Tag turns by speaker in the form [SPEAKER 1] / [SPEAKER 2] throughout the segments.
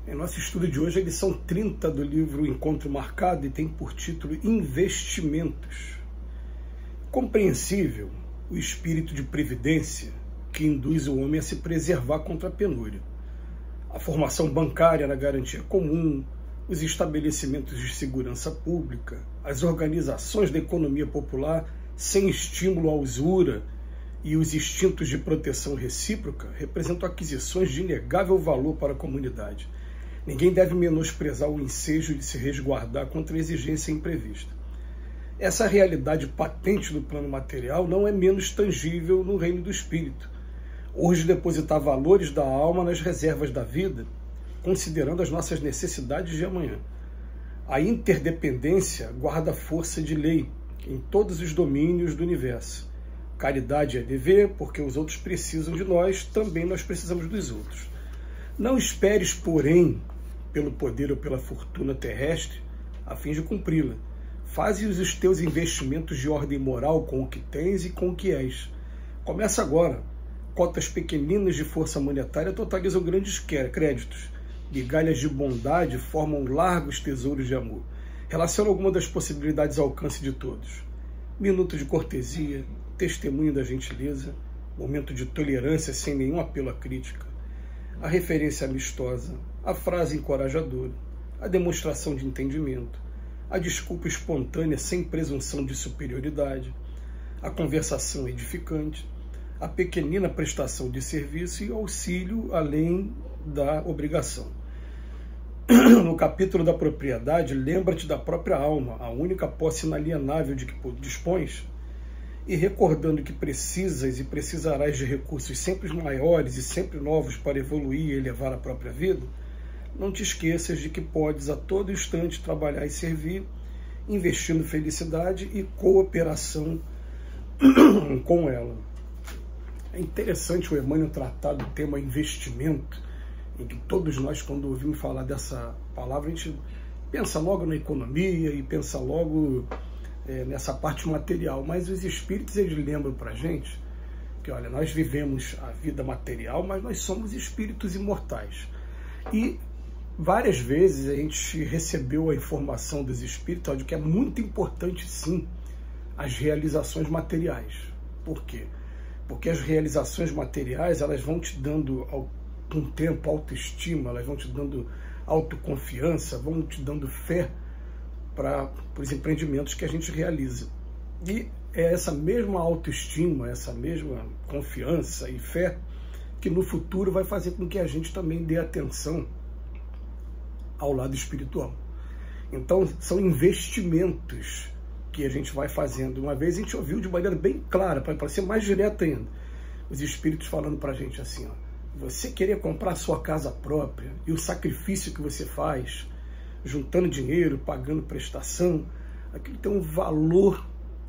[SPEAKER 1] Em nosso estudo de hoje, a lição 30 do livro Encontro Marcado e tem por título Investimentos. Compreensível o espírito de previdência que induz o homem a se preservar contra a penúria. A formação bancária na garantia comum, os estabelecimentos de segurança pública, as organizações da economia popular sem estímulo à usura e os instintos de proteção recíproca representam aquisições de inegável valor para a comunidade. Ninguém deve menosprezar o ensejo de se resguardar contra a exigência imprevista. Essa realidade patente do plano material não é menos tangível no reino do espírito. Hoje, depositar valores da alma nas reservas da vida, considerando as nossas necessidades de amanhã. A interdependência guarda força de lei em todos os domínios do universo. Caridade é dever, porque os outros precisam de nós, também nós precisamos dos outros. Não esperes, porém, pelo poder ou pela fortuna terrestre, a fim de cumpri-la. Faze os teus investimentos de ordem moral com o que tens e com o que és. Começa agora. Cotas pequeninas de força monetária totalizam grandes créditos. Migalhas de bondade formam largos tesouros de amor. Relaciona alguma das possibilidades ao alcance de todos. Minuto de cortesia, testemunho da gentileza, momento de tolerância sem nenhum apelo à crítica, a referência amistosa, a frase encorajadora, a demonstração de entendimento, a desculpa espontânea sem presunção de superioridade, a conversação edificante, a pequenina prestação de serviço e auxílio além da obrigação. No capítulo da propriedade, lembra-te da própria alma, a única posse inalienável de que dispões, e recordando que precisas e precisarás de recursos sempre maiores e sempre novos para evoluir e elevar a própria vida, não te esqueças de que podes a todo instante trabalhar e servir, investindo felicidade e cooperação com ela. É interessante o Emmanuel tratar do tema investimento, em que todos nós, quando ouvimos falar dessa palavra, a gente pensa logo na economia e pensa logo nessa parte material, mas os espíritos, eles lembram para a gente que, olha, nós vivemos a vida material, mas nós somos espíritos imortais. E várias vezes a gente recebeu a informação dos espíritos de que é muito importante, sim, as realizações materiais. Por quê? Porque as realizações materiais, elas vão te dando, com o tempo, autoestima, elas vão te dando autoconfiança, vão te dando fé para os empreendimentos que a gente realiza. E é essa mesma autoestima, essa mesma confiança e fé que no futuro vai fazer com que a gente também dê atenção ao lado espiritual. Então, são investimentos que a gente vai fazendo. Uma vez a gente ouviu de maneira bem clara, para ser mais direto ainda, os espíritos falando para a gente assim, ó, você querer comprar a sua casa própria e o sacrifício que você faz, juntando dinheiro, pagando prestação, aquilo tem um valor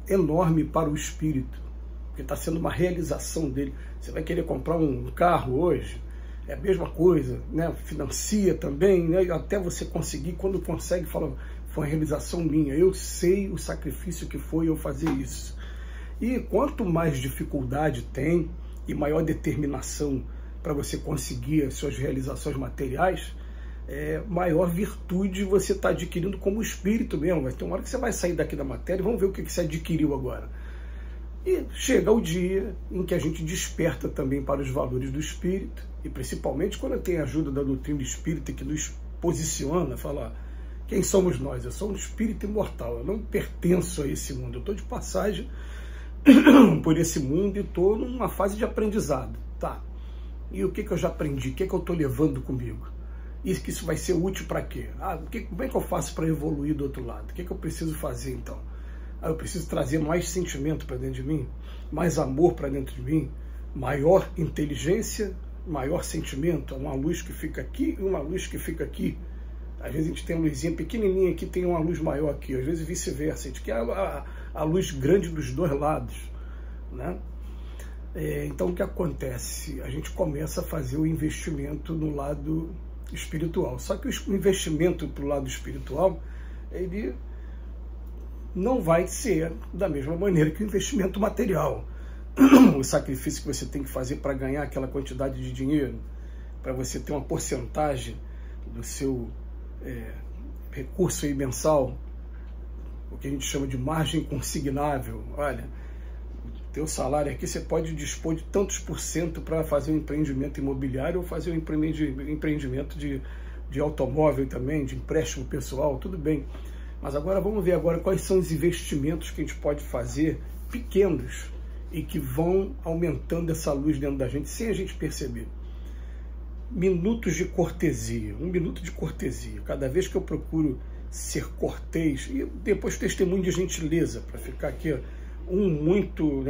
[SPEAKER 1] enorme para o espírito, porque está sendo uma realização dele. Você vai querer comprar um carro hoje, é a mesma coisa, né? Financia também, né? Até você conseguir, quando consegue, fala, foi uma realização minha, eu sei o sacrifício que foi eu fazer isso. E quanto mais dificuldade tem e maior determinação para você conseguir as suas realizações materiais, maior virtude você está adquirindo como espírito mesmo. Vai ter uma hora que você vai sair daqui da matéria e vamos ver o que você adquiriu agora. E chega o dia em que a gente desperta também para os valores do espírito, e principalmente quando tem a ajuda da doutrina espírita que nos posiciona, falar, quem somos nós? Eu sou um espírito imortal, eu não pertenço a esse mundo, eu estou de passagem por esse mundo e estou numa fase de aprendizado. Tá. E o que eu já aprendi? O que eu estou levando comigo? E que isso vai ser útil para quê? Como é que eu faço para evoluir do outro lado? O que eu preciso fazer então? Eu preciso trazer mais sentimento para dentro de mim, mais amor para dentro de mim, maior inteligência, maior sentimento, uma luz que fica aqui e uma luz que fica aqui. Às vezes a gente tem uma luzinha pequenininha aqui, tem uma luz maior aqui, às vezes vice-versa. A gente quer a luz grande dos dois lados, né? Então o que acontece? A gente começa a fazer o investimento no lado espiritual. Só que o investimento para o lado espiritual, ele não vai ser da mesma maneira que o investimento material. O sacrifício que você tem que fazer para ganhar aquela quantidade de dinheiro, para você ter uma porcentagem do seu recurso aí mensal, o que a gente chama de margem consignável. Olha, o teu salário aqui você pode dispor de tantos % para fazer um empreendimento imobiliário ou fazer um empreendimento de automóvel também, de empréstimo pessoal, tudo bem. Mas agora vamos ver agora quais são os investimentos que a gente pode fazer, pequenos, e que vão aumentando essa luz dentro da gente, sem a gente perceber. Minutos de cortesia, 1 minuto de cortesia. Cada vez que eu procuro ser cortês, e depois testemunho de gentileza, para ficar aqui muito,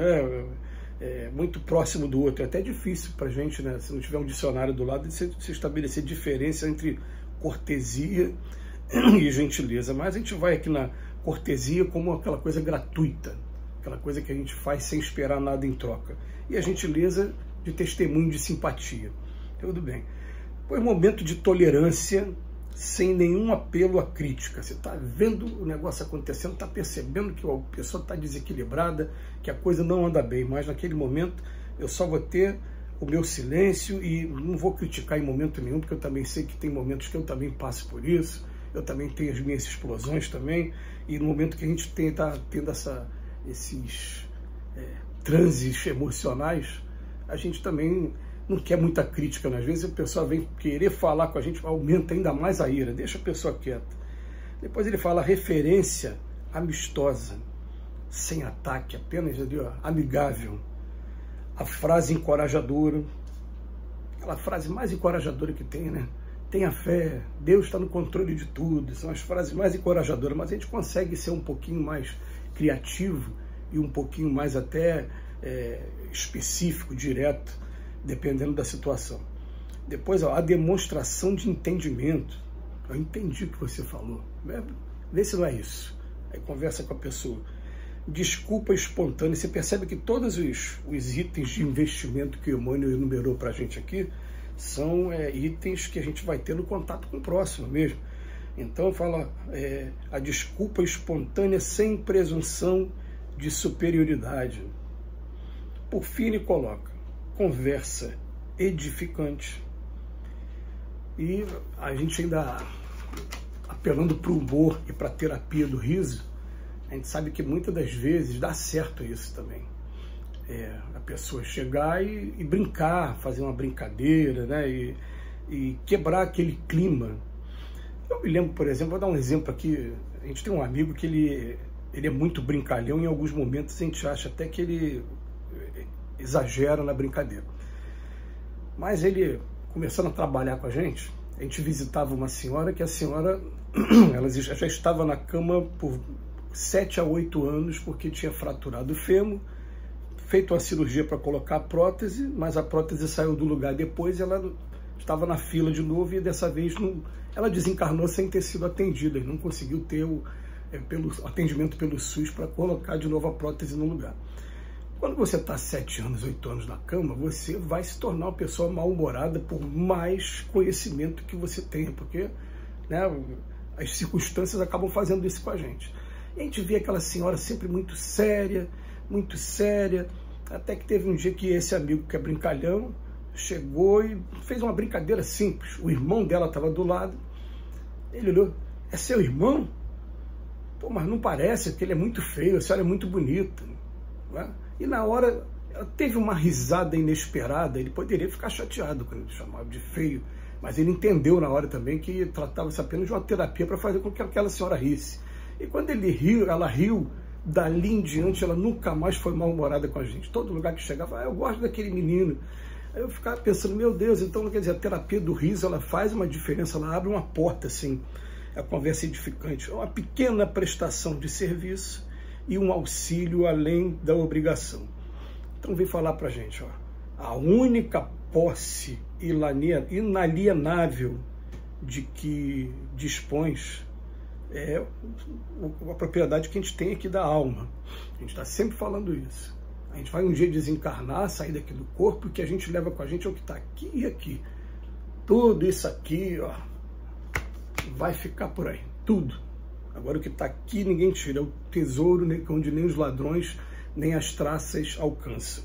[SPEAKER 1] muito próximo do outro. É até difícil para a gente, né, se não tiver um dicionário do lado, de se estabelecer diferença entre cortesia e gentileza. Mas a gente vai aqui na cortesia como aquela coisa gratuita, aquela coisa que a gente faz sem esperar nada em troca. E a gentileza de testemunho de simpatia. Tudo bem. Foi um momento de tolerância, sem nenhum apelo à crítica. Você está vendo o negócio acontecendo, está percebendo que a pessoa está desequilibrada, que a coisa não anda bem, mas naquele momento eu só vou ter o meu silêncio e não vou criticar em momento nenhum, porque eu também sei que tem momentos que eu também passo por isso, eu também tenho as minhas explosões também, e no momento que a gente está tendo esses transes emocionais, a gente também não quer muita crítica, né? Às vezes a pessoa vem querer falar com a gente, aumenta ainda mais a ira, deixa a pessoa quieta. Depois ele fala referência amistosa, sem ataque, apenas ali, ó, amigável. A frase encorajadora, aquela frase mais encorajadora que tem, né? Tenha fé, Deus está no controle de tudo, são as frases mais encorajadoras, mas a gente consegue ser um pouquinho mais criativo e um pouquinho mais até específico, direto, dependendo da situação. Depois, ó, a demonstração de entendimento. Eu entendi o que você falou. Vê se não é isso. Aí conversa com a pessoa. Desculpa espontânea. Você percebe que todos os itens de investimento que o Emmanuel enumerou para a gente aqui são itens que a gente vai ter no contato com o próximo mesmo. Então fala a desculpa espontânea sem presunção de superioridade. Por fim, ele coloca conversa edificante. E a gente ainda apelando para o humor e para a terapia do riso, a gente sabe que muitas das vezes dá certo isso também. A pessoa chegar e brincar, fazer uma brincadeira, né? E quebrar aquele clima. Eu me lembro, por exemplo, vou dar um exemplo aqui, a gente tem um amigo que ele é muito brincalhão, em alguns momentos a gente acha até que ele exagera na brincadeira. Mas ele, começando a trabalhar com a gente visitava uma senhora, que a senhora ela já estava na cama por 7 a 8 anos, porque tinha fraturado o fêmur, feito uma cirurgia para colocar a prótese, mas a prótese saiu do lugar depois, ela estava na fila de novo e dessa vez ela desencarnou sem ter sido atendida, e não conseguiu ter o atendimento pelo SUS para colocar de novo a prótese no lugar. Quando você está 7 anos, 8 anos na cama, você vai se tornar uma pessoa mal-humorada por mais conhecimento que você tenha, porque, né, as circunstâncias acabam fazendo isso com a gente. E a gente vê aquela senhora sempre muito séria, até que teve um dia que esse amigo que é brincalhão chegou e fez uma brincadeira simples. O irmão dela estava do lado, ele olhou: é seu irmão? Pô, mas não parece, porque ele é muito feio, a senhora é muito bonita, não é? E na hora, ela teve uma risada inesperada. Ele poderia ficar chateado quando ele chamava de feio, mas ele entendeu na hora também que tratava-se apenas de uma terapia para fazer com que aquela senhora risse. E quando ele riu, ela riu, dali em diante ela nunca mais foi mal-humorada com a gente. Todo lugar que chegava, eu gosto daquele menino. Aí eu ficava pensando, meu Deus, então quer dizer, a terapia do riso, ela faz uma diferença, ela abre uma porta assim, a conversa edificante. É uma pequena prestação de serviço e um auxílio além da obrigação. Então vem falar pra gente, ó, a única posse inalienável de que dispões é a propriedade que a gente tem aqui da alma. A gente está sempre falando isso. A gente vai um dia desencarnar, sair daqui do corpo, e o que a gente leva com a gente é o que está aqui e aqui. Tudo isso aqui, ó, vai ficar por aí, tudo. Agora o que está aqui ninguém tira, é o tesouro onde nem os ladrões, nem as traças alcançam.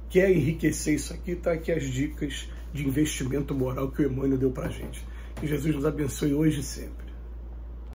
[SPEAKER 1] Quer enriquecer isso aqui? Está aqui as dicas de investimento moral que o Emmanuel deu para a gente. Que Jesus nos abençoe hoje e sempre.